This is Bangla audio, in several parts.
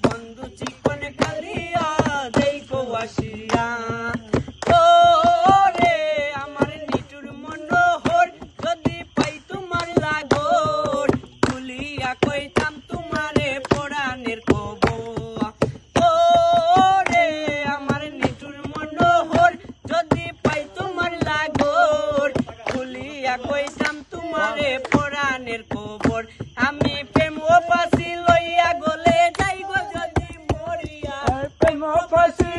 বন্ধু চিকন কালিয়া দেখো আসিয়া ও রে আমার নিটুর মনোহর যদি পাই তোমার লাগর খুলিয়া কইতাম তোমারে পরাণের খবর ও রে আমার নিটুর মনোহর যদি পাই তোমার লাগর খুলিয়া কইতাম তোমারে পরাণের খবর আমি প্রেম পাশি লইয়া গলে যাই গো যদি মরিয়া প্রেম ফাঁসি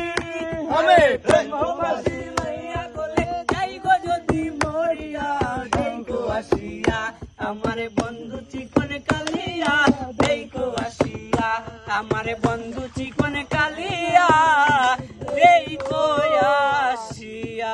আমি প্রেম পাশি লইয়া গলে যাই গো যদি মরিয়া দেখো আসিয়া আমার বন্ধু চিকন কালিয়া দেখো আসিয়া আমার বন্ধু চিকন কালিয়া দেখো আসিয়া।